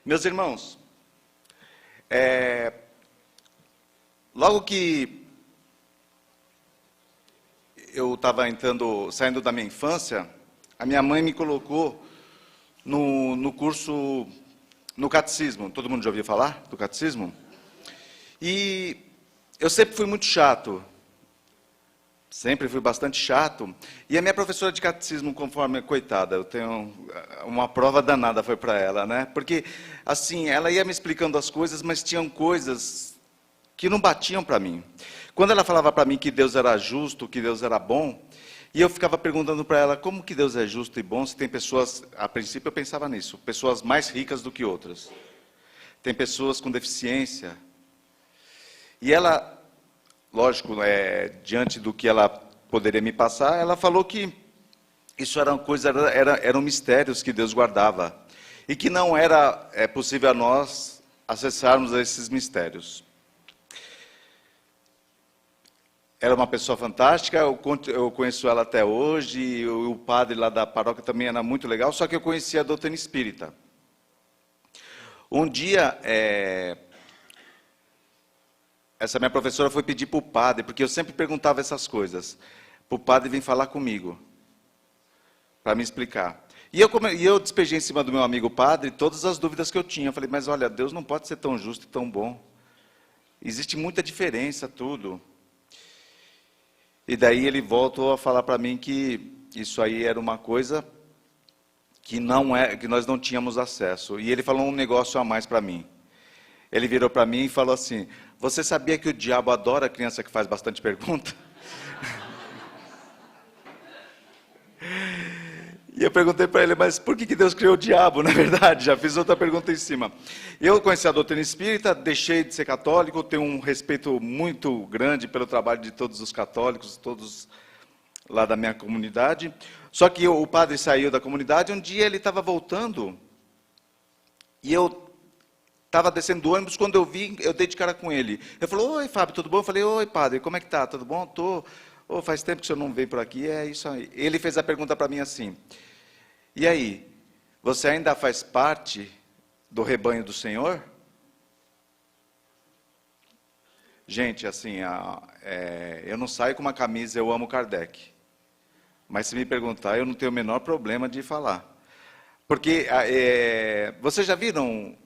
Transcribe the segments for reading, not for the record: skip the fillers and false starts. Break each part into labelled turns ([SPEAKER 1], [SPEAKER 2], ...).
[SPEAKER 1] Meus irmãos, logo que eu estava saindo da minha infância, a minha mãe me colocou no curso, no catecismo. Todo mundo já ouviu falar do catecismo? E eu sempre fui muito chato. Sempre fui bastante chato. E a minha professora de catecismo, conforme, coitada, eu tenho uma prova danada foi para ela, né? Porque, assim, ela ia me explicando as coisas, mas tinham coisas que não batiam para mim. Quando ela falava para mim que Deus era justo, que Deus era bom, e eu ficava perguntando para ela como que Deus é justo e bom se tem pessoas, a princípio eu pensava nisso, pessoas mais ricas do que outras. Tem pessoas com deficiência. E ela, lógico, diante do que ela poderia me passar, ela falou que isso eram mistérios que Deus guardava e que não era possível a nós acessarmos esses mistérios. Era uma pessoa fantástica, eu conheço ela até hoje, e o padre lá da paróquia também era muito legal, só que eu conhecia a doutrina espírita. Um dia, essa minha professora foi pedir para o padre, porque eu sempre perguntava essas coisas, para o padre vir falar comigo, para me explicar. E eu despejei em cima do meu amigo padre todas as dúvidas que eu tinha. Eu falei, mas olha, Deus não pode ser tão justo e tão bom. Existe muita diferença, tudo. E daí ele voltou a falar para mim que isso aí era uma coisa que nós não tínhamos acesso. E ele falou um negócio a mais para mim. Ele virou para mim e falou assim: você sabia que o diabo adora a criança que faz bastante pergunta? E eu perguntei para ele, mas por que Deus criou o diabo, na verdade? Já fiz outra pergunta em cima. Eu conheci a doutrina espírita, deixei de ser católico, tenho um respeito muito grande pelo trabalho de todos os católicos, todos lá da minha comunidade. Só que o padre saiu da comunidade, um dia ele estava voltando, e eu estava descendo do ônibus, quando eu vi, eu dei de cara com ele. Ele falou, oi, Fábio, tudo bom? Eu falei, oi, padre, como é que tá? Tudo bom? Tô. Oh, faz tempo que o senhor não veio por aqui, é isso aí. Ele fez a pergunta para mim assim, e aí, você ainda faz parte do rebanho do Senhor? Gente, assim, eu não saio com uma camisa, eu amo Kardec. Mas se me perguntar, eu não tenho o menor problema de falar. Porque, vocês já viram,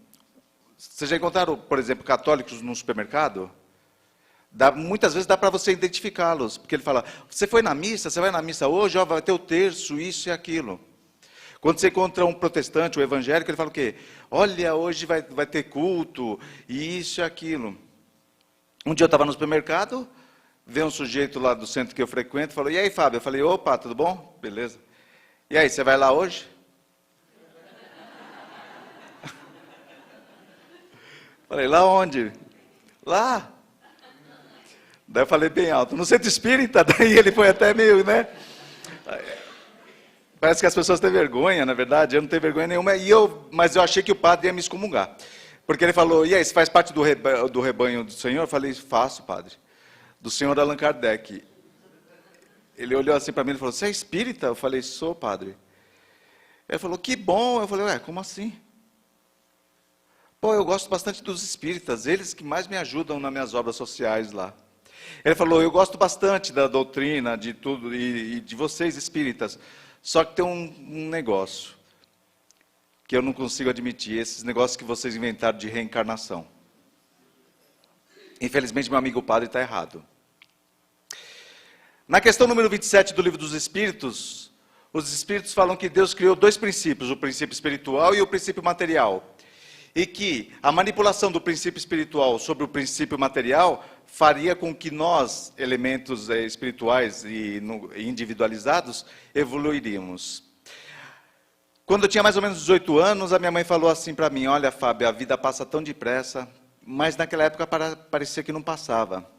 [SPEAKER 1] vocês já encontraram, por exemplo, católicos no supermercado? Muitas vezes dá para você identificá-los, porque ele fala, você foi na missa, você vai na missa hoje, ó, vai ter o terço, isso e aquilo. Quando você encontra um protestante, um evangélico, ele fala o quê? Olha, hoje vai ter culto, e isso e aquilo. Um dia eu estava no supermercado, veio um sujeito lá do centro que eu frequento, falou, e aí, Fábio? Eu falei, opa, tudo bom? Beleza. E aí, você vai lá hoje? Falei, lá onde? Lá. Daí eu falei bem alto, no centro espírita, daí ele foi até meio, né? Parece que as pessoas têm vergonha, na verdade, eu não tenho vergonha nenhuma, mas eu achei que o padre ia me excomungar. Porque ele falou, e aí, você faz parte do rebanho do Senhor? Eu falei, faço, padre. Do senhor Allan Kardec. Ele olhou assim para mim e falou, você é espírita? Eu falei, sou, padre. Ele falou, que bom. Eu falei, ué, como assim? Pô, eu gosto bastante dos espíritas, eles que mais me ajudam nas minhas obras sociais lá. Ele falou, eu gosto bastante da doutrina, de tudo, e de vocês espíritas. Só que tem um negócio que eu não consigo admitir, esses negócios que vocês inventaram de reencarnação. Infelizmente, meu amigo padre está errado. Na questão número 27 do Livro dos Espíritos, os Espíritos falam que Deus criou dois princípios, o princípio espiritual e o princípio material. E que a manipulação do princípio espiritual sobre o princípio material faria com que nós, elementos espirituais e individualizados, evoluiríamos. Quando eu tinha mais ou menos 18 anos, a minha mãe falou assim para mim, olha, Fábio, a vida passa tão depressa, mas naquela época parecia que não passava.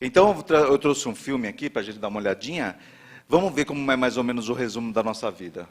[SPEAKER 1] Então, eu trouxe um filme aqui para a gente dar uma olhadinha. Vamos ver como é mais ou menos o resumo da nossa vida.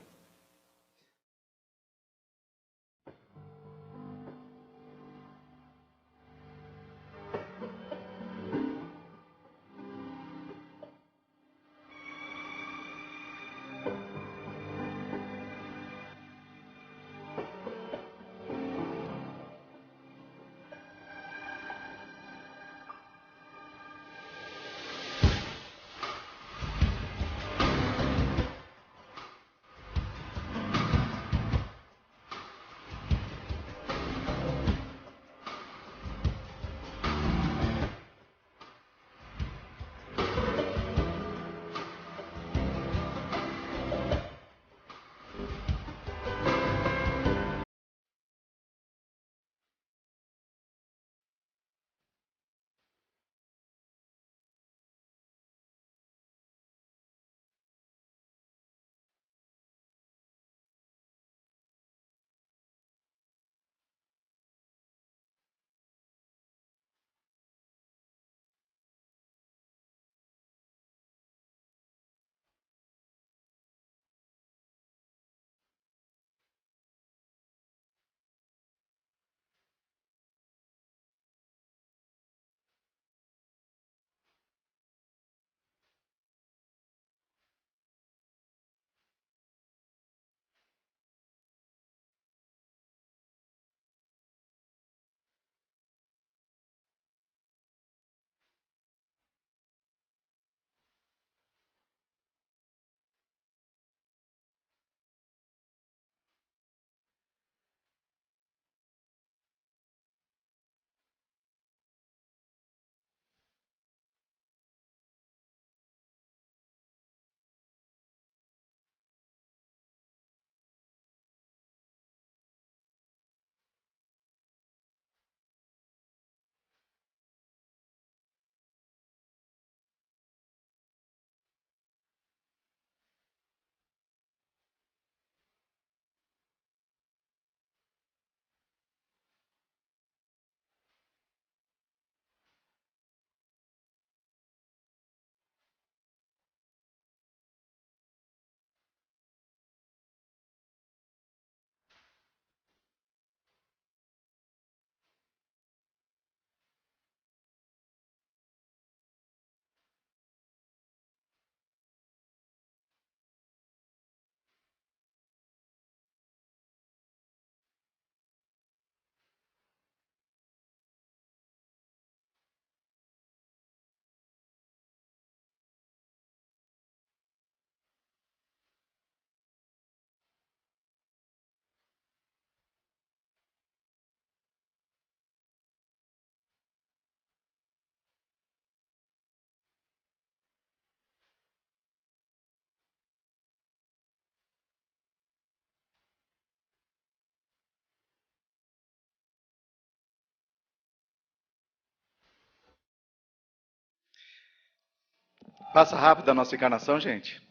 [SPEAKER 1] Passa rápido a nossa encarnação, gente.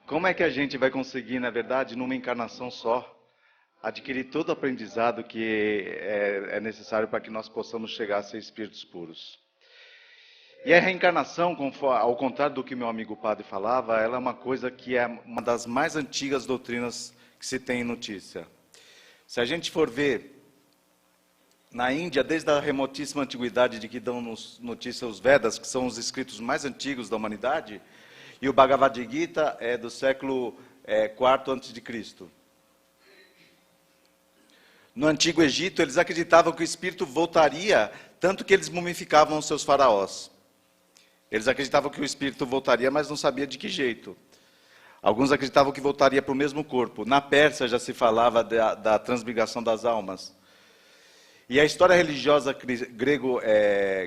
[SPEAKER 1] Como é que a gente vai conseguir, na verdade, numa encarnação só, adquirir todo o aprendizado que é necessário para que nós possamos chegar a ser espíritos puros? E a reencarnação, ao contrário do que meu amigo padre falava, ela é uma coisa que é uma das mais antigas doutrinas que se tem em notícia. Se a gente for ver, na Índia, desde a remotíssima antiguidade de que dão notícia os Vedas, que são os escritos mais antigos da humanidade, e o Bhagavad Gita é do século IV a.C. No Antigo Egito, eles acreditavam que o espírito voltaria, tanto que eles mumificavam os seus faraós. Eles acreditavam que o espírito voltaria, mas não sabia de que jeito. Alguns acreditavam que voltaria para o mesmo corpo. Na Pérsia já se falava da transmigração das almas. E a história religiosa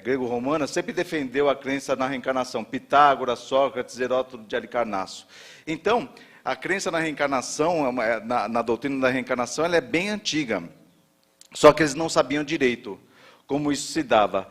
[SPEAKER 1] grego-romana sempre defendeu a crença na reencarnação. Pitágoras, Sócrates, Heródoto de Alicarnasso. Então, a crença na reencarnação, na doutrina da reencarnação, ela é bem antiga. Só que eles não sabiam direito como isso se dava.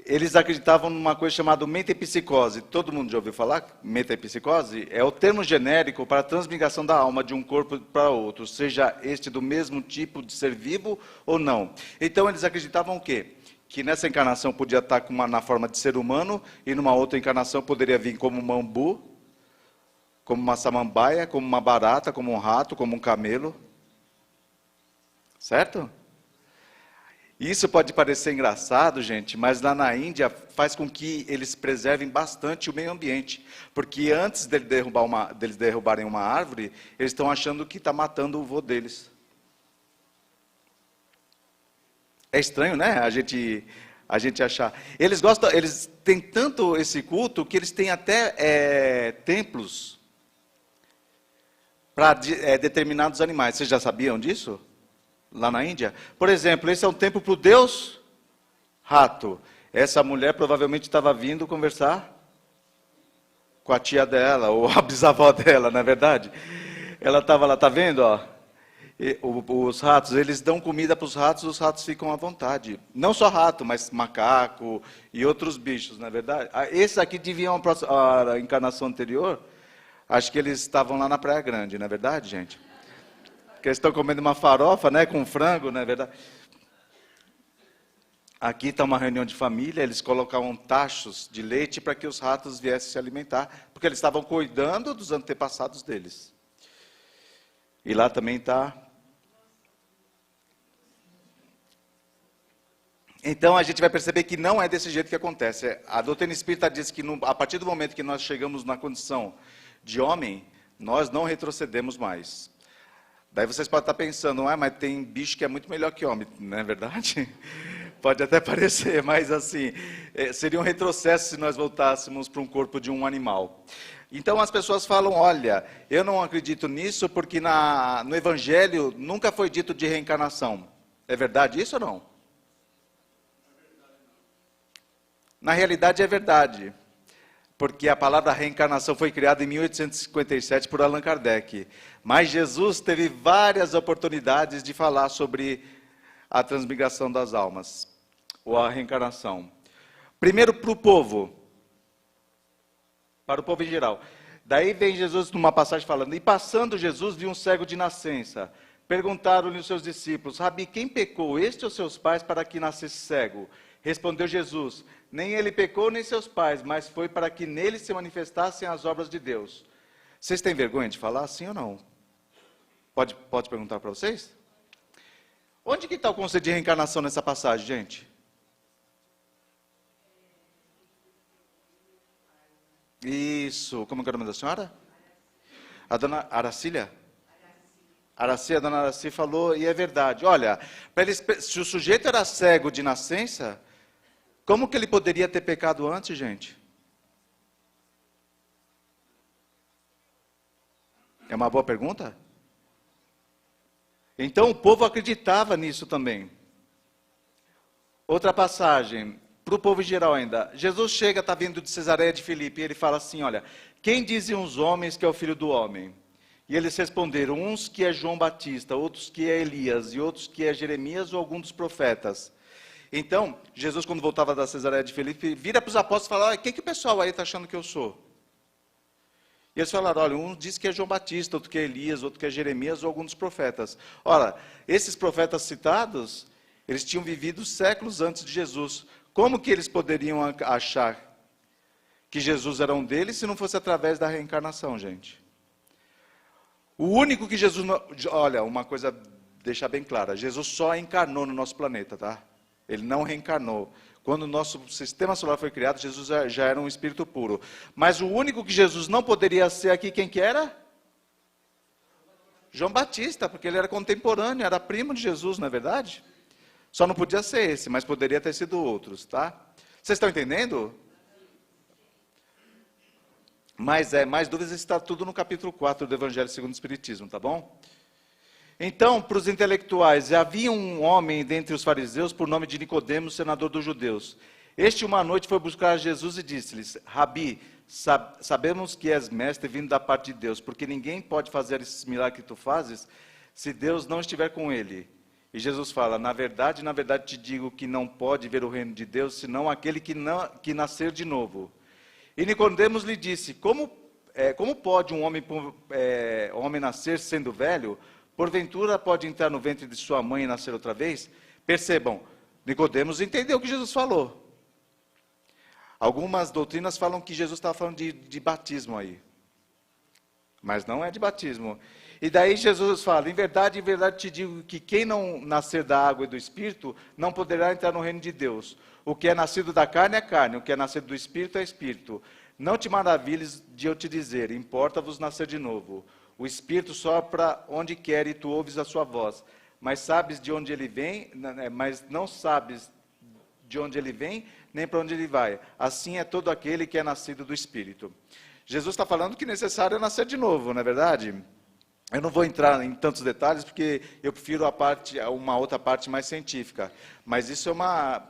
[SPEAKER 1] Eles acreditavam numa coisa chamada metempsicose. Todo mundo já ouviu falar? Metempsicose é o termo genérico para a transmigração da alma de um corpo para outro, seja este do mesmo tipo de ser vivo ou não. Então eles acreditavam o quê? Que nessa encarnação podia estar na forma de ser humano e numa outra encarnação poderia vir como um bambu, como uma samambaia, como uma barata, como um rato, como um camelo. Certo? Isso pode parecer engraçado, gente, mas lá na Índia faz com que eles preservem bastante o meio ambiente. Porque antes deles derrubarem uma árvore, eles estão achando que está matando o vô deles. É estranho, né? A gente achar. Eles têm tanto esse culto que eles têm até templos para determinados animais. Vocês já sabiam disso? Lá na Índia? Por exemplo, esse é um templo para o deus rato. Essa mulher provavelmente estava vindo conversar com a tia dela, ou a bisavó dela, não é verdade? Ela estava lá, está vendo? Ó? Os ratos, eles dão comida para os ratos ficam à vontade. Não só rato, mas macaco e outros bichos, não é verdade? Esses aqui deviam, a encarnação anterior, acho que eles estavam lá na Praia Grande, não é verdade, gente? Que eles estão comendo uma farofa, né, com frango, não é verdade? Aqui está uma reunião de família, eles colocavam tachos de leite para que os ratos viessem se alimentar, porque eles estavam cuidando dos antepassados deles. E lá também está. Então a gente vai perceber que não é desse jeito que acontece. A doutrina espírita diz que a partir do momento que nós chegamos na condição de homem, nós não retrocedemos mais. Daí vocês podem estar pensando, mas tem bicho que é muito melhor que homem, não é verdade? Pode até parecer, mas assim, seria um retrocesso se nós voltássemos para um corpo de um animal. Então as pessoas falam, olha, eu não acredito nisso porque no Evangelho nunca foi dito de reencarnação. É verdade isso ou não? Na realidade é verdade. Porque a palavra reencarnação foi criada em 1857 por Allan Kardec. Mas Jesus teve várias oportunidades de falar sobre a transmigração das almas, ou a reencarnação. Primeiro para o povo em geral. Daí vem Jesus numa passagem falando, e passando Jesus viu um cego de nascença. Perguntaram-lhe os seus discípulos, Rabi, quem pecou, este ou seus pais, para que nascesse cego? Respondeu Jesus, nem ele pecou, nem seus pais, mas foi para que nele se manifestassem as obras de Deus. Vocês têm vergonha de falar sim ou não? Pode perguntar para vocês? Onde que está o conceito de reencarnação nessa passagem, gente? Isso, como é o nome da senhora? A dona Aracília? Araci, a dona Araci falou, e é verdade. Olha, se o sujeito era cego de nascença, como que ele poderia ter pecado antes, gente? É uma boa pergunta? Então o povo acreditava nisso também. Outra passagem, para o povo em geral ainda. Jesus chega, está vindo de Cesareia de Filipe, e ele fala assim, olha, quem dizem os homens que é o Filho do Homem? E eles responderam, uns que é João Batista, outros que é Elias, e outros que é Jeremias ou algum dos profetas. Então, Jesus, quando voltava da Cesareia de Filipe, vira para os apóstolos e fala, o que o pessoal aí está achando que eu sou? E eles falaram, olha, um diz que é João Batista, outro que é Elias, outro que é Jeremias ou algum dos profetas. Ora, esses profetas citados, eles tinham vivido séculos antes de Jesus. Como que eles poderiam achar que Jesus era um deles se não fosse através da reencarnação, gente? O único que Jesus... Olha, uma coisa, deixar bem clara, Jesus só encarnou no nosso planeta, tá? Ele não reencarnou. Quando o nosso sistema solar foi criado, Jesus já era um espírito puro. Mas o único que Jesus não poderia ser aqui, quem que era? João Batista, porque ele era contemporâneo, era primo de Jesus, não é verdade? Só não podia ser esse, mas poderia ter sido outros, tá? Vocês estão entendendo? Mais dúvidas, está tudo no capítulo 4 do Evangelho segundo o Espiritismo, tá bom? Então, para os intelectuais, havia um homem dentre os fariseus, por nome de Nicodemos, senador dos judeus. Este, uma noite, foi buscar Jesus e disse-lhes, Rabi, sabemos que és mestre vindo da parte de Deus, porque ninguém pode fazer esses milagres que tu fazes, se Deus não estiver com ele. E Jesus fala, na verdade te digo que não pode ver o reino de Deus, senão aquele que nascer de novo. E Nicodemos lhe disse, como pode um homem nascer sendo velho? Porventura pode entrar no ventre de sua mãe e nascer outra vez? Percebam, Nicodemos entendeu o que Jesus falou. Algumas doutrinas falam que Jesus estava falando de batismo aí. Mas não é de batismo. E daí Jesus fala, em verdade te digo que quem não nascer da água e do Espírito, não poderá entrar no reino de Deus. O que é nascido da carne é carne, o que é nascido do Espírito é Espírito. Não te maravilhes de eu te dizer, importa-vos nascer de novo. O Espírito sopra onde quer e tu ouves a sua voz. Mas sabes de onde ele vem, mas não sabes de onde ele vem, nem para onde ele vai. Assim é todo aquele que é nascido do Espírito. Jesus está falando que necessário é nascer de novo, não é verdade? Eu não vou entrar em tantos detalhes, porque eu prefiro uma outra parte mais científica. Mas isso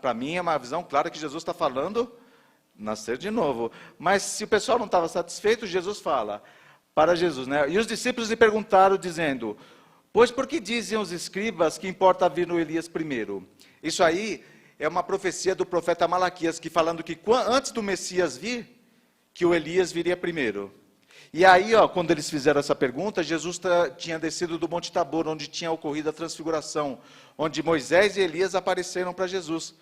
[SPEAKER 1] para mim, é uma visão clara que Jesus está falando nascer de novo. Mas se o pessoal não estava satisfeito, Jesus fala... Para Jesus, né? E os discípulos lhe perguntaram, dizendo, pois por que dizem os escribas que importa vir no Elias primeiro? Isso aí é uma profecia do profeta Malaquias, que falando que antes do Messias vir, que o Elias viria primeiro. E aí, quando eles fizeram essa pergunta, Jesus tinha descido do Monte Tabor, onde tinha ocorrido a transfiguração, onde Moisés e Elias apareceram para Jesus.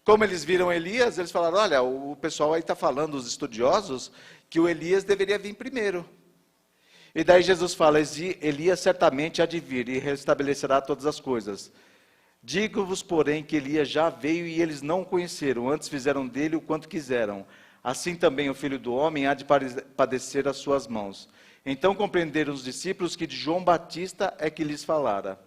[SPEAKER 1] Como eles viram Elias, eles falaram, olha, o pessoal aí está falando, os estudiosos, que o Elias deveria vir primeiro. E daí Jesus fala, Elias certamente há de vir e restabelecerá todas as coisas. Digo-vos, porém, que Elias já veio e eles não o conheceram, antes fizeram dele o quanto quiseram. Assim também o Filho do Homem há de padecer às suas mãos. Então compreenderam os discípulos que de João Batista é que lhes falara.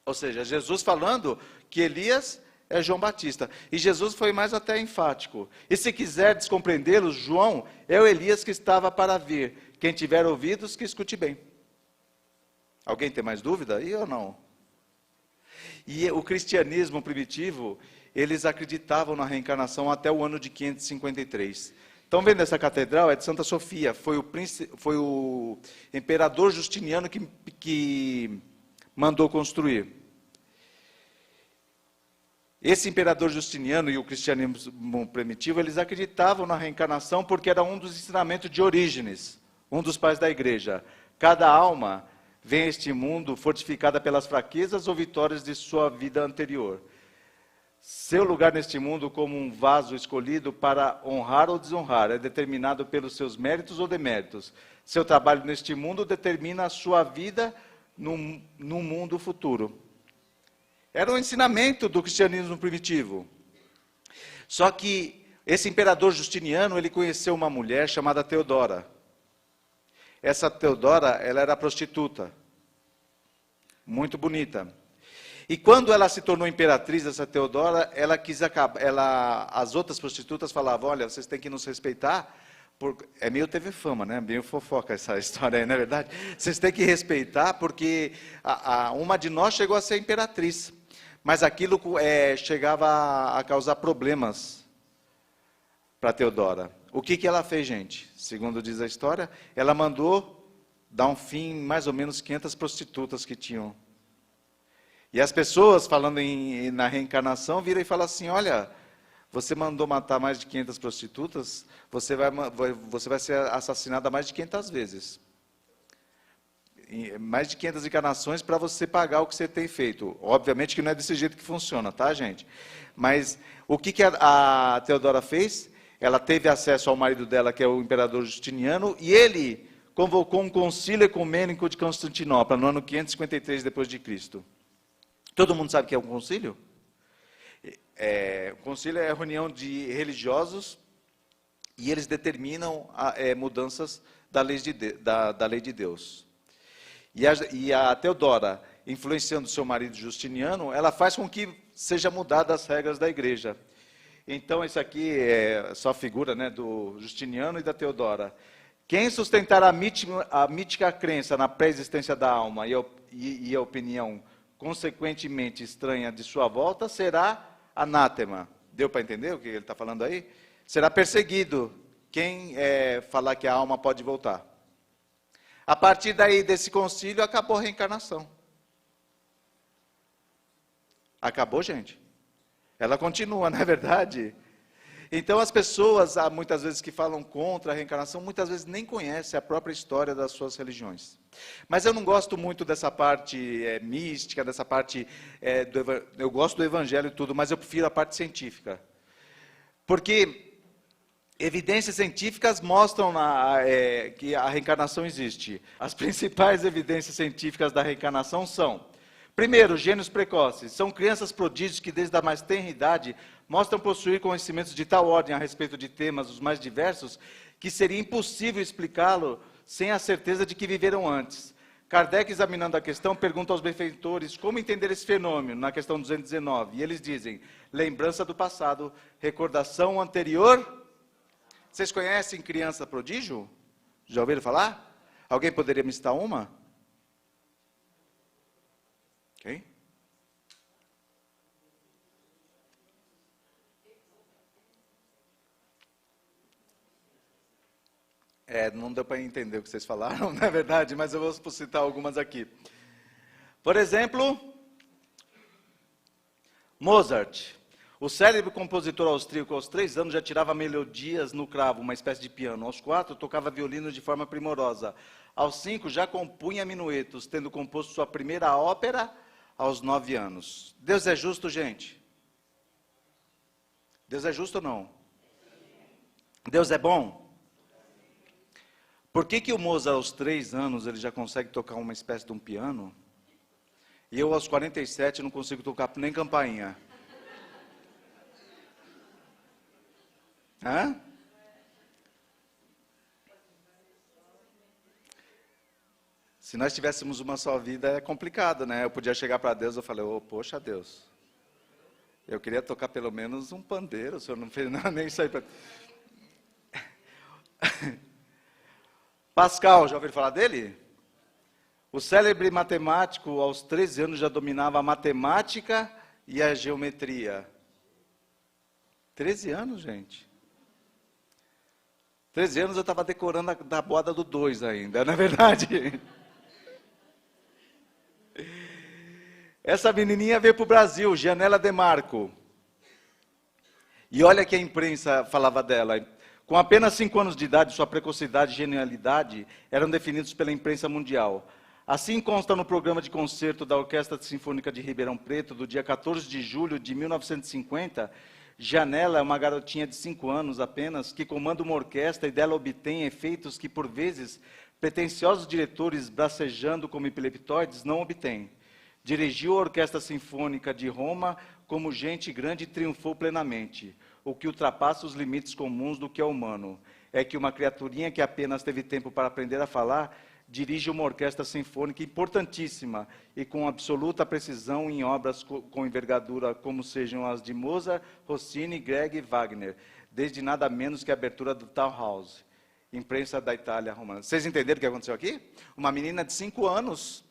[SPEAKER 1] Ou seja, Jesus falando que Elias é João Batista. E Jesus foi mais até enfático. E se quiser descompreendê-los, João é o Elias que estava para vir. Quem tiver ouvidos, que escute bem. Alguém tem mais dúvida aí ou não? E o cristianismo primitivo, eles acreditavam na reencarnação até o ano de 553. Estão vendo essa catedral? É de Santa Sofia. Foi o imperador Justiniano que mandou construir. Esse imperador Justiniano e o cristianismo primitivo, eles acreditavam na reencarnação porque era um dos ensinamentos de Orígenes, um dos pais da igreja. Cada alma vem a este mundo fortificada pelas fraquezas ou vitórias de sua vida anterior. Seu lugar neste mundo como um vaso escolhido para honrar ou desonrar é determinado pelos seus méritos ou deméritos. Seu trabalho neste mundo determina a sua vida no mundo futuro. Era um ensinamento do cristianismo primitivo. Só que esse imperador Justiniano, ele conheceu uma mulher chamada Teodora. Essa Teodora, ela era prostituta. Muito bonita. E quando ela se tornou imperatriz, essa Teodora, ela quis acabar. As outras prostitutas falavam, olha, vocês têm que nos respeitar. É meio TV Fama, né? Meio fofoca essa história aí, não é verdade? Vocês têm que respeitar, porque uma de nós chegou a ser imperatriz. Mas aquilo chegava a causar problemas para Teodora. O que ela fez, gente? Segundo diz a história, ela mandou dar um fim em mais ou menos 500 prostitutas que tinham. E as pessoas, falando na reencarnação, viram e falam assim, olha, Você mandou matar mais de 500 prostitutas, você vai ser assassinada mais de 500 vezes. Mais de 500 encarnações para você pagar o que você tem feito. Obviamente que não é desse jeito que funciona, tá, gente? Mas o que a Teodora fez? Ela teve acesso ao marido dela, que é o imperador Justiniano, e ele convocou um concílio ecumênico de Constantinopla, no ano 553 depois de Cristo. Todo mundo sabe o que é um concílio? O concílio é a reunião de religiosos e eles determinam mudanças da lei de Deus. E a Teodora, influenciando seu marido Justiniano, ela faz com que seja mudada as regras da igreja. Então, isso aqui é só a figura, né, do Justiniano e da Teodora. Quem sustentar a mítica crença na pré-existência da alma e a opinião consequentemente estranha de sua volta será anátema. Deu para entender o que ele está falando aí? Será perseguido quem falar que a alma pode voltar. A partir daí desse concílio, acabou a reencarnação. Acabou, gente. Ela continua, não é verdade? Então, as pessoas, muitas vezes, que falam contra a reencarnação, muitas vezes nem conhecem a própria história das suas religiões. Mas eu não gosto muito dessa parte mística, dessa parte... eu gosto do evangelho e tudo, mas eu prefiro a parte científica. Porque evidências científicas mostram que a reencarnação existe. As principais evidências científicas da reencarnação são... Primeiro, gênios precoces. São crianças prodígios que, desde a mais tenra idade, mostram possuir conhecimentos de tal ordem a respeito de temas os mais diversos, que seria impossível explicá-lo sem a certeza de que viveram antes. Kardec, examinando a questão, pergunta aos benfeitores como entender esse fenômeno, na questão 219. E eles dizem, lembrança do passado, recordação anterior. Vocês conhecem criança prodígio? Já ouviram falar? Alguém poderia me citar uma? Quem? Não deu para entender o que vocês falaram, não é verdade, mas eu vou citar algumas aqui. Por exemplo, Mozart. O célebre compositor austríaco, aos 3 anos, já tirava melodias no cravo, uma espécie de piano. Aos 4, tocava violino de forma primorosa. Aos 5, já compunha minuetos, tendo composto sua primeira ópera aos 9 anos. Deus é justo, gente? Deus é justo ou não? Deus é bom? Por que o Mozart, aos 3 anos, ele já consegue tocar uma espécie de um piano? E eu, aos 47, não consigo tocar nem campainha? Hã? Se nós tivéssemos uma só vida, é complicado, né? Eu podia chegar para Deus, eu falei, poxa, Deus, eu queria tocar pelo menos um pandeiro, o senhor não fez nada, nem isso aí. Pascal, já ouviram falar dele? O célebre matemático, aos 13 anos, já dominava a matemática e a geometria. 13 anos, gente. 13 anos eu estava decorando a tabuada do 2 ainda, não é verdade? Essa menininha veio para o Brasil, Gianella De Marco. E olha que a imprensa falava dela. Com apenas 5 anos de idade, sua precocidade e genialidade eram definidos pela imprensa mundial. Assim consta no programa de concerto da Orquestra Sinfônica de Ribeirão Preto, do dia 14 de julho de 1950, Gianella é uma garotinha de 5 anos apenas, que comanda uma orquestra e dela obtém efeitos que, por vezes, pretensiosos diretores bracejando como epileptoides não obtêm. Dirigiu a Orquestra Sinfônica de Roma como gente grande e triunfou plenamente. O que ultrapassa os limites comuns do que é humano é que uma criaturinha que apenas teve tempo para aprender a falar dirige uma orquestra sinfônica importantíssima e com absoluta precisão em obras com envergadura como sejam as de Mozart, Rossini, Grieg e Wagner, desde nada menos que a abertura do Tannhaus, imprensa da Itália romana. Vocês entenderam o que aconteceu aqui? Uma menina de 5 anos,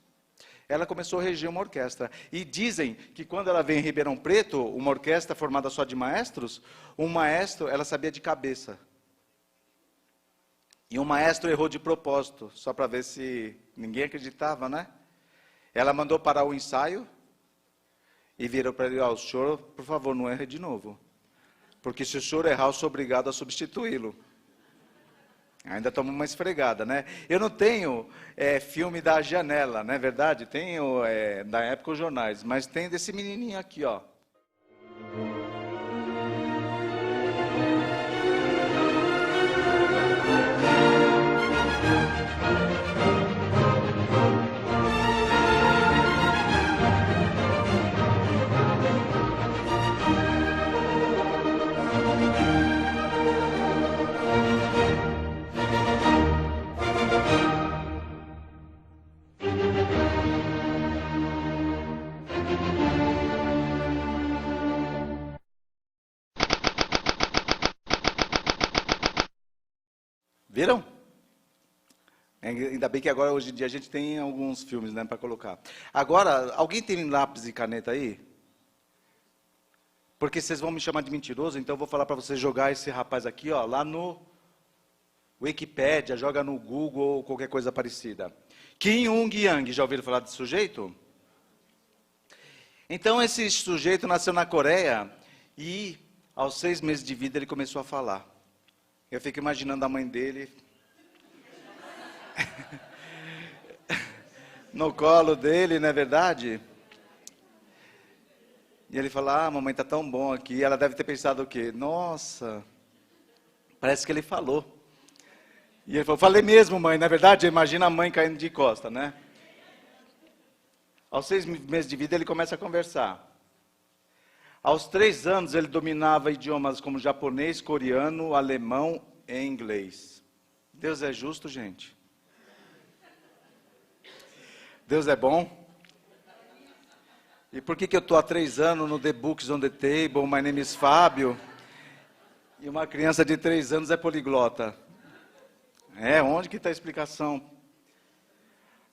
[SPEAKER 1] ela começou a reger uma orquestra. E dizem que quando ela veio em Ribeirão Preto, uma orquestra formada só de maestros, um maestro, ela sabia de cabeça. E um maestro errou de propósito, só para ver se ninguém acreditava, né? Ela mandou parar o ensaio e virou para ele, o senhor, por favor, não erre de novo. Porque se o senhor errar, eu sou obrigado a substituí-lo. Ainda toma uma esfregada, né? Eu não tenho filme da Janela, não é verdade? Tenho, da época, os jornais, mas tem desse menininho aqui, ó. Viram? Ainda bem que agora, hoje em dia, a gente tem alguns filmes, né, para colocar. Agora, alguém tem lápis e caneta aí? Porque vocês vão me chamar de mentiroso, então eu vou falar para vocês jogar esse rapaz aqui, ó, lá no Wikipédia, joga no Google ou qualquer coisa parecida. Kim Young-yang, já ouviram falar desse sujeito? Então, esse sujeito nasceu na Coreia e, aos 6 meses de vida, ele começou a falar. Eu fico imaginando a mãe dele no colo dele, não é verdade? E ele fala, ah, mamãe, está tão bom aqui. E ela deve ter pensado o quê? Nossa, parece que ele falou. E ele falou, falei mesmo, mãe, não é verdade? Imagina a mãe caindo de costa, né? Aos 6 meses de vida, ele começa a conversar. Aos 3 anos, ele dominava idiomas como japonês, coreano, alemão e inglês. Deus é justo, gente? Deus é bom? E por que eu estou há 3 anos no The Books on the Table, My Name is Fábio, e uma criança de 3 anos é poliglota? Onde que está a explicação?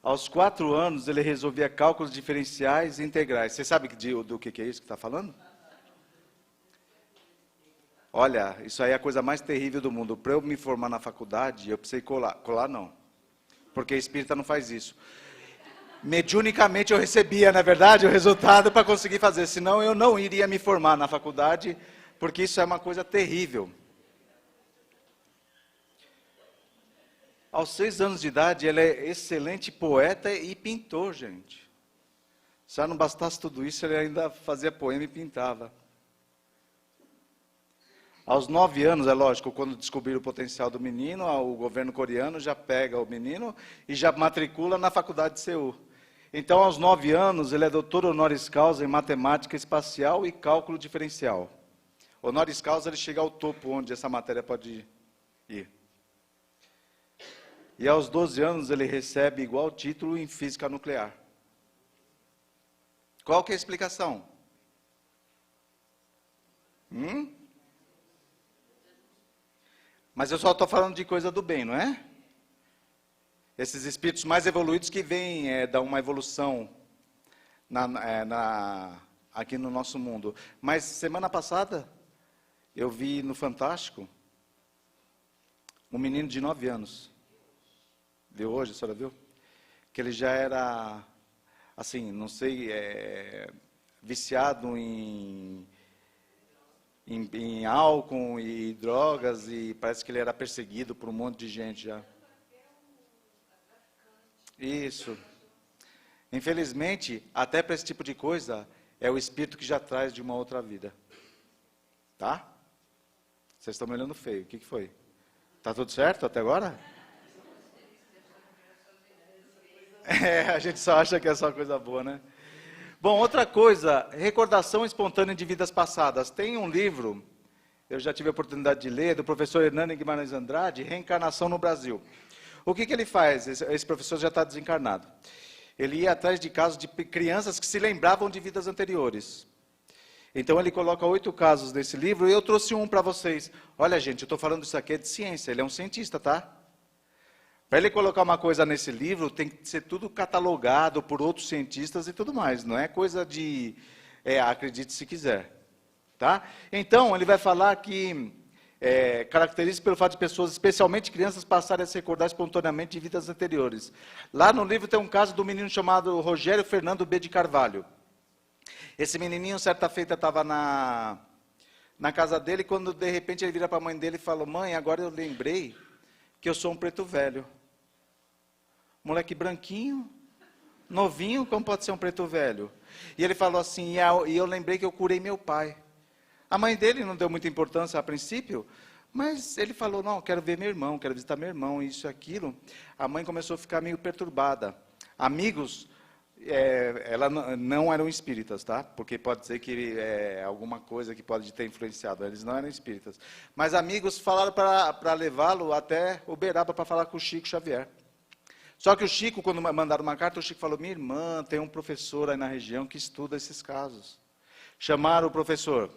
[SPEAKER 1] Aos 4 anos, ele resolvia cálculos diferenciais e integrais. Você sabe do que é isso que está falando? Olha, isso aí é a coisa mais terrível do mundo. Para eu me formar na faculdade, eu precisei colar. Colar não, porque espírita não faz isso. Mediunicamente eu recebia, na verdade, o resultado para conseguir fazer. Senão eu não iria me formar na faculdade, porque isso é uma coisa terrível. Aos 6 anos de idade, ele é excelente poeta e pintor, gente. Se não bastasse tudo isso, ele ainda fazia poema e pintava. Aos 9 anos, é lógico, quando descobriram o potencial do menino, o governo coreano já pega o menino e já matricula na faculdade de Seul. Então, aos 9 anos, ele é doutor honoris causa em matemática espacial e cálculo diferencial. Honoris causa, ele chega ao topo onde essa matéria pode ir. E aos 12 anos, ele recebe igual título em física nuclear. Qual que é a explicação? Mas eu só estou falando de coisa do bem, não é? Esses espíritos mais evoluídos que vêm dar uma evolução aqui no nosso mundo. Mas semana passada, eu vi no Fantástico um menino de 9 anos. Viu hoje, a senhora viu? Que ele já era, assim, não sei, viciado em álcool e drogas, e parece que ele era perseguido por um monte de gente já. Isso. Infelizmente, até para esse tipo de coisa, é o espírito que já traz de uma outra vida. Tá? Vocês estão me olhando feio. O que foi? Tá tudo certo até agora? A gente só acha que é só coisa boa, né? Bom, outra coisa, recordação espontânea de vidas passadas. Tem um livro, eu já tive a oportunidade de ler, do professor Hernani Guimarães Andrade, Reencarnação no Brasil. O que ele faz? Esse professor já está desencarnado. Ele ia atrás de casos de crianças que se lembravam de vidas anteriores. Então, ele coloca 8 casos nesse livro, e eu trouxe um para vocês. Olha, gente, eu estou falando isso aqui de ciência, ele é um cientista, tá? Para ele colocar uma coisa nesse livro, tem que ser tudo catalogado por outros cientistas e tudo mais. Não é coisa de, acredite se quiser. Tá? Então, ele vai falar que caracteriza pelo fato de pessoas, especialmente crianças, passarem a se recordar espontaneamente de vidas anteriores. Lá no livro tem um caso do menino chamado Rogério Fernando B. de Carvalho. Esse menininho, certa feita, estava na casa dele, quando de repente ele vira para a mãe dele e fala: mãe, agora eu lembrei que eu sou um preto velho. Moleque branquinho, novinho, como pode ser um preto velho? E ele falou assim: e eu lembrei que eu curei meu pai. A mãe dele não deu muita importância a princípio, mas ele falou: não, quero ver meu irmão, quero visitar meu irmão, isso e aquilo. A mãe começou a ficar meio perturbada. Amigos, ela não eram espíritas, tá? Porque pode ser que alguma coisa que pode ter influenciado. Eles não eram espíritas. Mas amigos falaram para levá-lo até Uberaba para falar com o Chico Xavier. Só que o Chico, quando mandaram uma carta, o Chico falou: minha irmã, tem um professor aí na região que estuda esses casos. Chamaram o professor.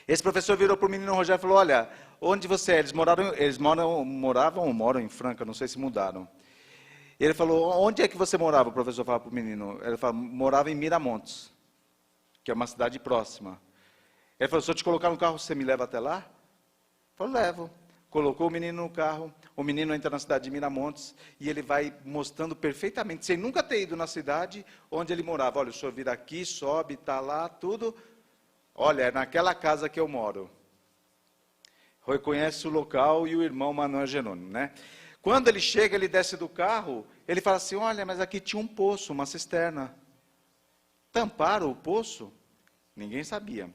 [SPEAKER 1] Esse professor virou para o menino Rogério e falou: olha, onde você é? Eles moravam ou moram em Franca, não sei se mudaram. Ele falou: onde é que você morava? O professor falou para o menino. Ele falou: morava em Miramontes, que é uma cidade próxima. Ele falou: se eu te colocar no carro, você me leva até lá? Ele falou: levo. Colocou o menino no carro, o menino entra na cidade de Miramontes, e ele vai mostrando perfeitamente, sem nunca ter ido na cidade, onde ele morava. Olha, o senhor vira aqui, sobe, está lá, tudo. Olha, é naquela casa que eu moro. Reconhece o local e o irmão Manuel Jerônimo, né? Quando ele chega, ele desce do carro, ele fala assim: olha, mas aqui tinha um poço, uma cisterna. Tamparam o poço? Ninguém sabia.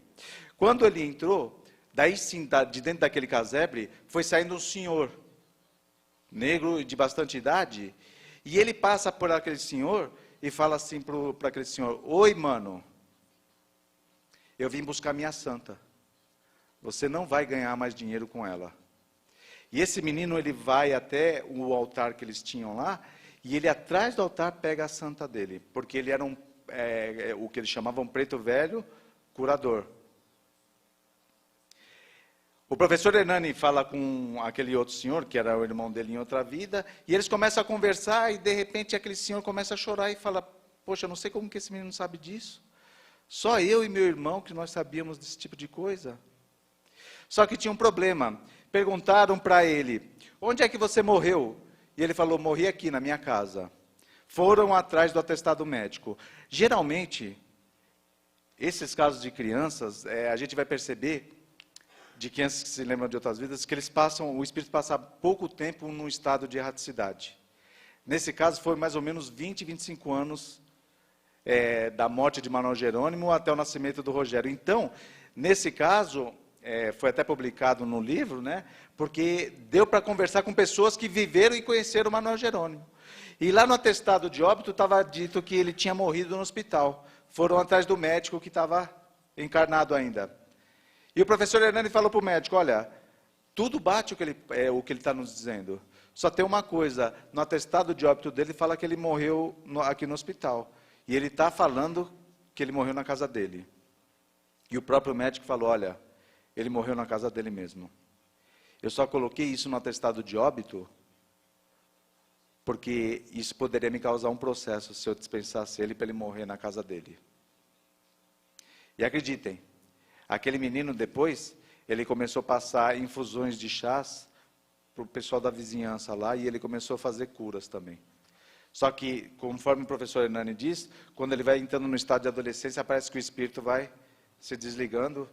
[SPEAKER 1] Quando ele entrou, daí sim, de dentro daquele casebre, foi saindo um senhor, negro de bastante idade, e ele passa por aquele senhor e fala assim para aquele senhor: oi, mano, eu vim buscar minha santa. Você não vai ganhar mais dinheiro com ela. E esse menino, ele vai até o altar que eles tinham lá, e ele atrás do altar pega a santa dele, porque ele era o que eles chamavam preto velho, curador. O professor Hernani fala com aquele outro senhor, que era o irmão dele em outra vida, e eles começam a conversar, e de repente aquele senhor começa a chorar e fala: poxa, eu não sei como que esse menino sabe disso. Só eu e meu irmão que nós sabíamos desse tipo de coisa. Só que tinha um problema. Perguntaram para ele: onde é que você morreu? E ele falou: morri aqui na minha casa. Foram atrás do atestado médico. Geralmente, esses casos de crianças, a gente vai perceber, de quem se lembram de outras vidas, que o espírito passa pouco tempo num estado de erraticidade. Nesse caso, foi mais ou menos 20, 25 anos da morte de Manuel Jerônimo até o nascimento do Rogério. Então, nesse caso, foi até publicado no livro, né, porque deu para conversar com pessoas que viveram e conheceram o Manuel Jerônimo. E lá no atestado de óbito estava dito que ele tinha morrido no hospital. Foram atrás do médico que estava encarnado ainda. E o professor Hernani falou para o médico: olha, tudo bate o que ele está nos dizendo. Só tem uma coisa: no atestado de óbito dele fala que ele morreu aqui no hospital. E ele está falando que ele morreu na casa dele. E o próprio médico falou: olha, ele morreu na casa dele mesmo. Eu só coloquei isso no atestado de óbito porque isso poderia me causar um processo se eu dispensasse ele para ele morrer na casa dele. E acreditem, aquele menino depois, ele começou a passar infusões de chás para o pessoal da vizinhança lá, e ele começou a fazer curas também. Só que, conforme o professor Hernani diz, quando ele vai entrando no estado de adolescência, parece que o espírito vai se desligando,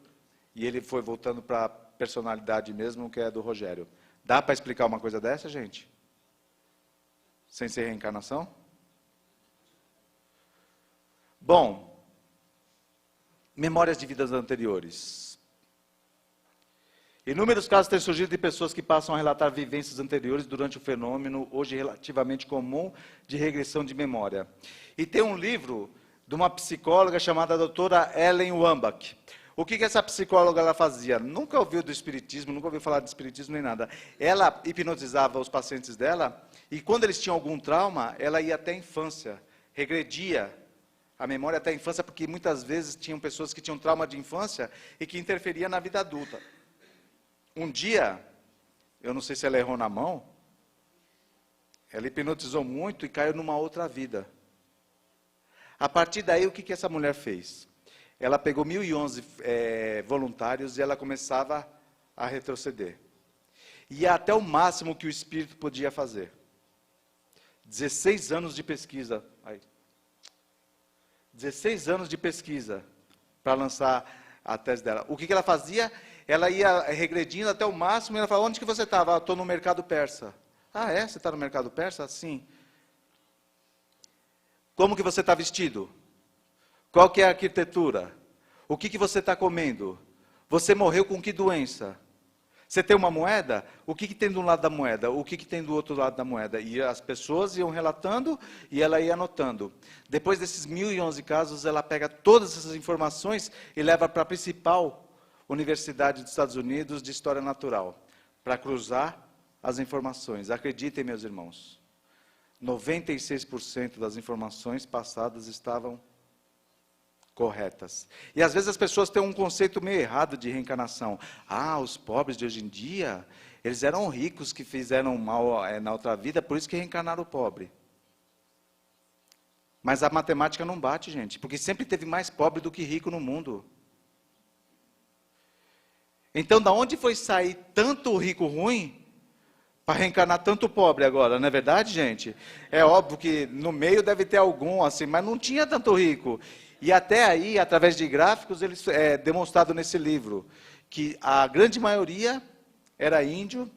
[SPEAKER 1] e ele foi voltando para a personalidade mesmo, que é do Rogério. Dá para explicar uma coisa dessa, gente? Sem ser reencarnação? Bom, memórias de vidas anteriores. Inúmeros casos têm surgido de pessoas que passam a relatar vivências anteriores durante o fenômeno, hoje relativamente comum, de regressão de memória. E tem um livro de uma psicóloga chamada doutora Ellen Wambach. O que essa psicóloga ela fazia? Nunca ouviu do espiritismo, nunca ouviu falar de espiritismo nem nada. Ela hipnotizava os pacientes dela, e quando eles tinham algum trauma, ela ia até a infância, regredia a memória até a infância, porque muitas vezes tinham pessoas que tinham trauma de infância e que interferia na vida adulta. Um dia, eu não sei se ela errou na mão, ela hipnotizou muito e caiu numa outra vida. A partir daí, o que essa mulher fez? Ela pegou 1011 voluntários e ela começava a retroceder. E ia até o máximo que o espírito podia fazer. 16 anos de pesquisa. 16 anos de pesquisa para lançar a tese dela. O que ela fazia? Ela ia regredindo até o máximo e ela falava, onde que você estava? Estou no mercado persa. Ah, é? Você está no mercado persa? Sim. Como que você está vestido? Qual que é a arquitetura? O que você está comendo? Você morreu com que doença? Você tem uma moeda? O que tem de um lado da moeda? O que tem do outro lado da moeda? E as pessoas iam relatando e ela ia anotando. Depois desses 1011 casos, ela pega todas essas informações e leva para a principal universidade dos Estados Unidos de História Natural, para cruzar as informações. Acreditem, meus irmãos, 96% das informações passadas estavam corretas. E às vezes as pessoas têm um conceito meio errado de reencarnação. Ah, os pobres de hoje em dia, eles eram ricos que fizeram mal na outra vida, por isso que reencarnaram o pobre. Mas a matemática não bate, gente, porque sempre teve mais pobre do que rico no mundo. Então, da onde foi sair tanto rico ruim para reencarnar tanto pobre agora, não é verdade, gente? É óbvio que no meio deve ter algum, assim, mas não tinha tanto rico. E até aí, através de gráficos, eles demonstrado nesse livro que a grande maioria era índio,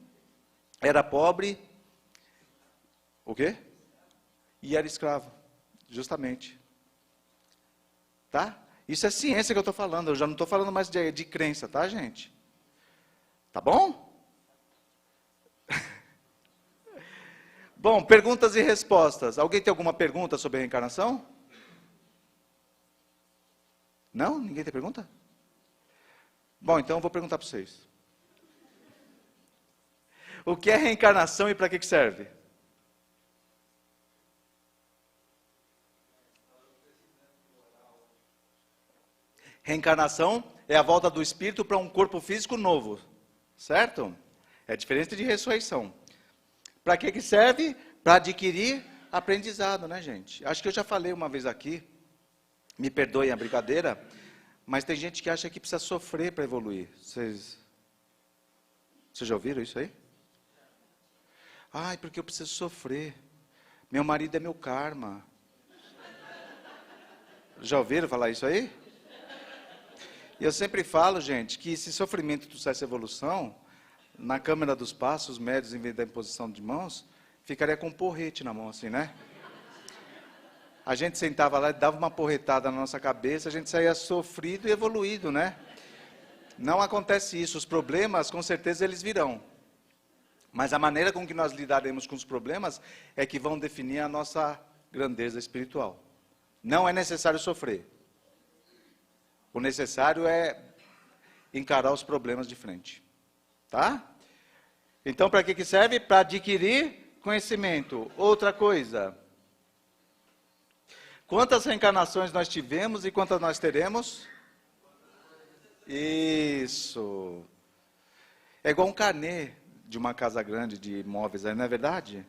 [SPEAKER 1] era pobre, o quê? E era escravo, justamente. Tá? Isso é ciência que eu estou falando, eu já não estou falando mais de crença, tá, gente? Tá bom? Bom, perguntas e respostas. Alguém tem alguma pergunta sobre a reencarnação? Não? Ninguém tem pergunta? Bom, então eu vou perguntar para vocês. O que é reencarnação e para que serve? Reencarnação é a volta do espírito para um corpo físico novo. Certo? É diferente de ressurreição. Para que serve? Para adquirir aprendizado, né, gente? Acho que eu já falei uma vez aqui, me perdoem a brincadeira, mas tem gente que acha que precisa sofrer para evoluir. Vocês já ouviram isso aí? Ai, porque eu preciso sofrer. Meu marido é meu karma. Já ouviram falar isso aí? E eu sempre falo, gente, que esse sofrimento trouxesse evolução, na câmara dos passos médios, em vez da imposição de mãos, ficaria com um porrete na mão, assim, né? A gente sentava lá e dava uma porretada na nossa cabeça, a gente saía sofrido e evoluído, né? Não acontece isso. Os problemas, com certeza, eles virão. Mas a maneira com que nós lidaremos com os problemas é que vão definir a nossa grandeza espiritual. Não é necessário sofrer. O necessário é encarar os problemas de frente. Tá? Então, para que serve? Para adquirir conhecimento. Outra coisa. Quantas reencarnações nós tivemos e quantas nós teremos? Isso. É igual um carnê de uma casa grande de imóveis, não é verdade?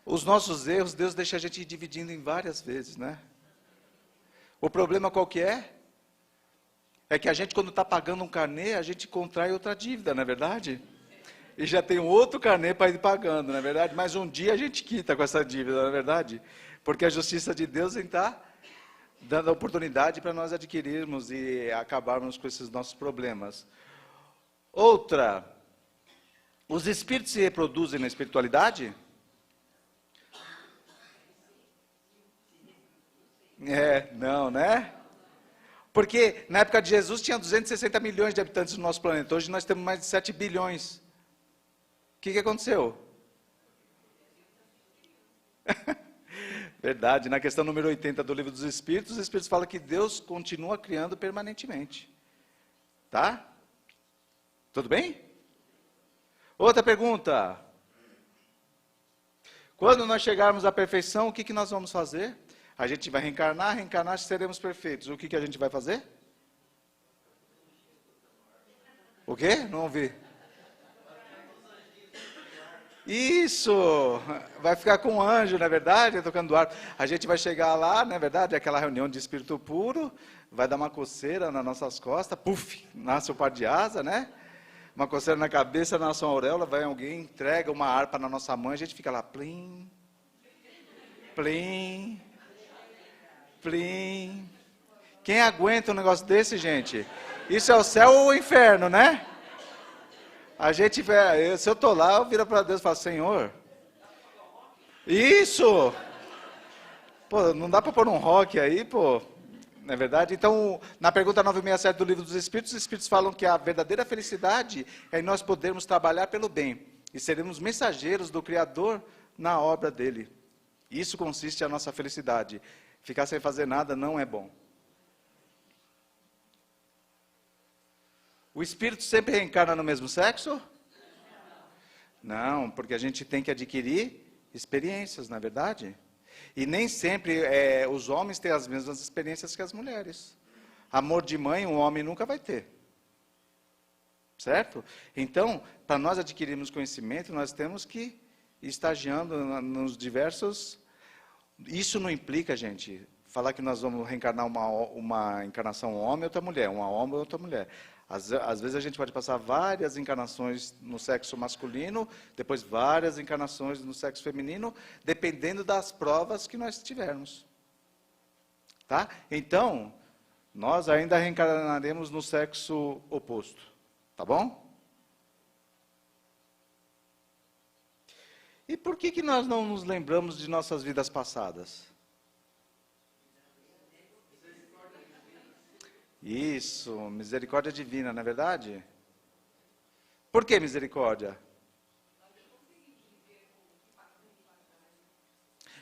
[SPEAKER 1] Os nossos erros, Deus deixa a gente ir dividindo em várias vezes, né? O problema qual que é? É que a gente, quando está pagando um carnê, a gente contrai outra dívida, não é verdade? E já tem um outro carnê para ir pagando, não é verdade? Mas um dia a gente quita com essa dívida, não é verdade? Porque a justiça de Deus está dando a oportunidade para nós adquirirmos e acabarmos com esses nossos problemas. Outra, os espíritos se reproduzem na espiritualidade? Não, né? Porque na época de Jesus tinha 260 milhões de habitantes no nosso planeta. Hoje nós temos mais de 7 bilhões. O que aconteceu? Verdade, na questão número 80 do Livro dos Espíritos, os Espíritos falam que Deus continua criando permanentemente. Tá? Tudo bem? Outra pergunta. Quando nós chegarmos à perfeição, o que nós vamos fazer? A gente vai reencarnar, seremos perfeitos. O que a gente vai fazer? O quê? Não ouvi. Isso! Vai ficar com um anjo, não é verdade? Tocando harpa. A gente vai chegar lá, não é verdade? Aquela reunião de espírito puro, vai dar uma coceira nas nossas costas, puf, nasce o par de asa, né? Uma coceira na cabeça, nasce uma auréola, vai alguém, entrega uma harpa na nossa mão, a gente fica lá, plim, plim. Plim. Quem aguenta um negócio desse, gente? Isso é o céu ou o inferno, né? A gente, se eu estou lá, eu viro para Deus e falo, Senhor, isso! Pô, não dá para pôr um rock aí, pô, não é verdade? Então, na pergunta 967 do Livro dos Espíritos, os Espíritos falam que a verdadeira felicidade é nós podermos trabalhar pelo bem e seremos mensageiros do Criador na obra dele. Isso consiste a nossa felicidade. Ficar sem fazer nada não é bom. O espírito sempre reencarna no mesmo sexo? Não, porque a gente tem que adquirir experiências, não é verdade? E nem sempre os homens têm as mesmas experiências que as mulheres. Amor de mãe, um homem nunca vai ter. Certo? Então, para nós adquirirmos conhecimento, nós temos que ir estagiando nos diversos... Isso não implica, gente, falar que nós vamos reencarnar uma encarnação homem e outra mulher, uma homem e outra mulher. Às vezes a gente pode passar várias encarnações no sexo masculino, depois várias encarnações no sexo feminino, dependendo das provas que nós tivermos. Tá? Então, nós ainda reencarnaremos no sexo oposto. Tá bom? E por que nós não nos lembramos de nossas vidas passadas? Isso, misericórdia divina, não é verdade? Por que misericórdia?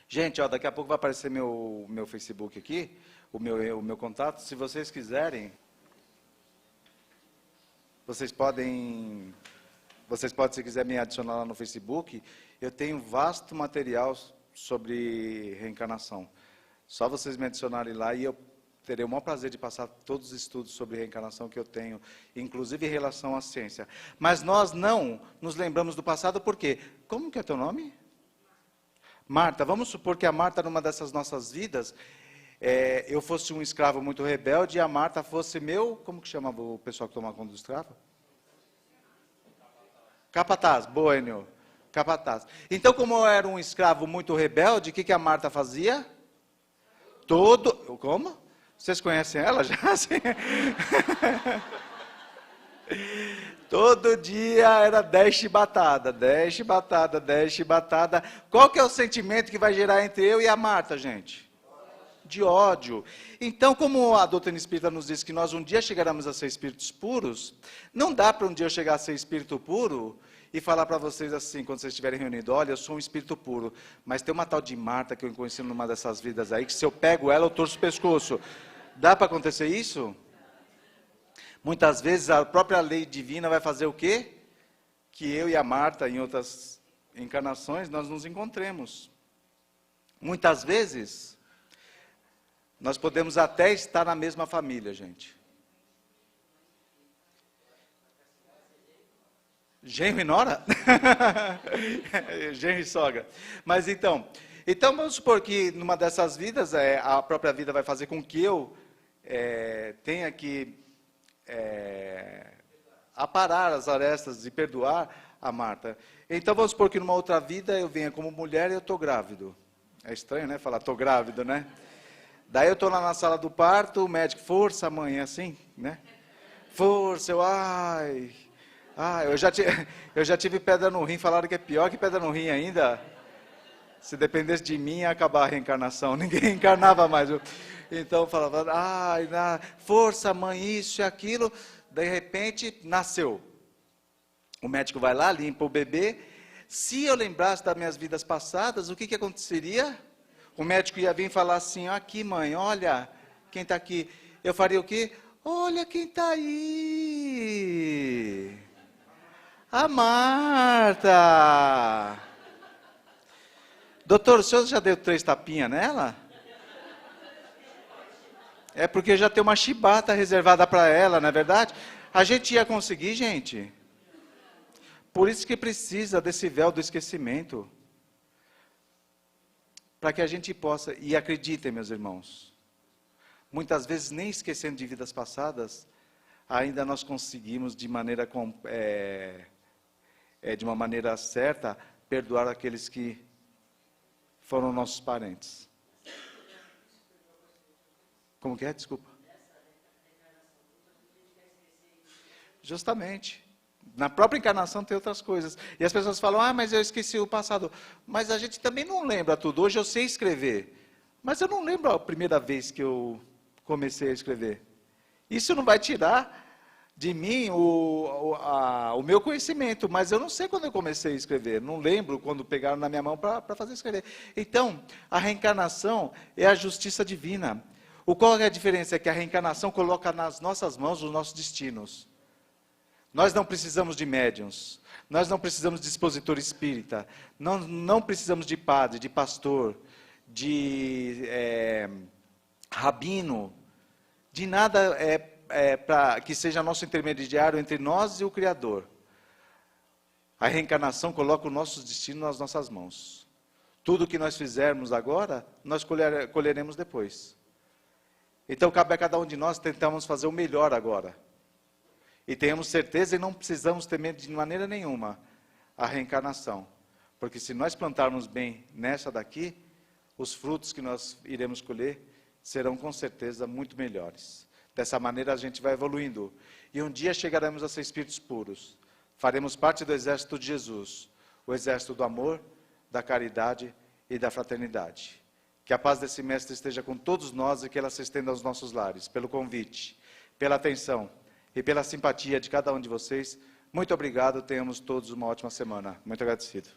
[SPEAKER 1] Gente, ó, daqui a pouco vai aparecer meu Facebook aqui, o meu contato. Se vocês quiserem, vocês podem, se quiser me adicionar lá no Facebook, eu tenho vasto material sobre reencarnação. Só vocês me adicionarem lá e eu terei o maior prazer de passar todos os estudos sobre reencarnação que eu tenho, inclusive em relação à ciência. Mas nós não nos lembramos do passado, por quê? Como que é teu nome? Marta. Vamos supor que a Marta, numa dessas nossas vidas, eu fosse um escravo muito rebelde e a Marta fosse meu... Como que chamava o pessoal que tomava conta do escravo? Capataz. Boa, Enio. Capataz. Então, como eu era um escravo muito rebelde, o que a Marta fazia? Como? Vocês conhecem ela já? Todo dia era 10 chibatadas, 10 chibatadas, 10 chibatadas. Qual que é o sentimento que vai gerar entre eu e a Marta, gente? De ódio. Então, como a doutrina espírita nos diz que nós um dia chegaremos a ser espíritos puros, não dá para um dia eu chegar a ser espírito puro e falar para vocês assim, quando vocês estiverem reunidos, olha, eu sou um espírito puro, mas tem uma tal de Marta que eu conheci numa dessas vidas aí, que se eu pego ela, eu torço o pescoço. Dá para acontecer isso? Muitas vezes a própria lei divina vai fazer o quê? Que eu e a Marta, em outras encarnações, nós nos encontremos. Muitas vezes, nós podemos até estar na mesma família, gente. Genro e nora? Genro e sogra. Mas então vamos supor que numa dessas vidas, a própria vida vai fazer com que eu tenha que aparar as arestas e perdoar a Marta. Então vamos supor que numa outra vida eu venha como mulher e eu estou grávido. É estranho, né? Falar, estou grávido, né? Daí eu estou lá na sala do parto, o médico, força, mãe, assim, né? Força, eu já tive pedra no rim, falaram que é pior que pedra no rim ainda. Se dependesse de mim, ia acabar a reencarnação. Ninguém encarnava mais. Então eu falava, força, mãe, isso e aquilo. De repente, nasceu. O médico vai lá, limpa o bebê. Se eu lembrasse das minhas vidas passadas, o que aconteceria? O médico ia vir falar assim, aqui, mãe, olha, quem está aqui. Eu faria o quê? Olha quem está aí. A Marta. Doutor, o senhor já deu 3 tapinhas nela? É porque já tem uma chibata reservada para ela, não é verdade? A gente ia conseguir, gente. Por isso que precisa desse véu do esquecimento. Para que a gente possa, e acreditem, meus irmãos, muitas vezes nem esquecendo de vidas passadas, ainda nós conseguimos de uma maneira certa, perdoar aqueles que foram nossos parentes. Como que é? Desculpa. Justamente. Na própria encarnação tem outras coisas. E as pessoas falam, mas eu esqueci o passado. Mas a gente também não lembra tudo. Hoje eu sei escrever. Mas eu não lembro a primeira vez que eu comecei a escrever. Isso não vai tirar de mim o meu conhecimento, mas eu não sei quando eu comecei a escrever, não lembro quando pegaram na minha mão para fazer escrever. Então, a reencarnação é a justiça divina. Qual é a diferença? É que a reencarnação coloca nas nossas mãos os nossos destinos. Nós não precisamos de médiuns, nós não precisamos de expositor espírita, não precisamos de padre, de pastor, de rabino, de nada para que seja nosso intermediário entre nós e o Criador. A reencarnação coloca o nosso destino nas nossas mãos. Tudo que nós fizermos agora, nós colheremos depois. Então, cabe a cada um de nós tentarmos fazer o melhor agora. E tenhamos certeza e não precisamos temer de maneira nenhuma a reencarnação. Porque se nós plantarmos bem nessa daqui, os frutos que nós iremos colher serão com certeza muito melhores. Dessa maneira a gente vai evoluindo. E um dia chegaremos a ser espíritos puros. Faremos parte do exército de Jesus. O exército do amor, da caridade e da fraternidade. Que a paz desse mestre esteja com todos nós e que ela se estenda aos nossos lares. Pelo convite, pela atenção e pela simpatia de cada um de vocês. Muito obrigado. Tenhamos todos uma ótima semana. Muito agradecido.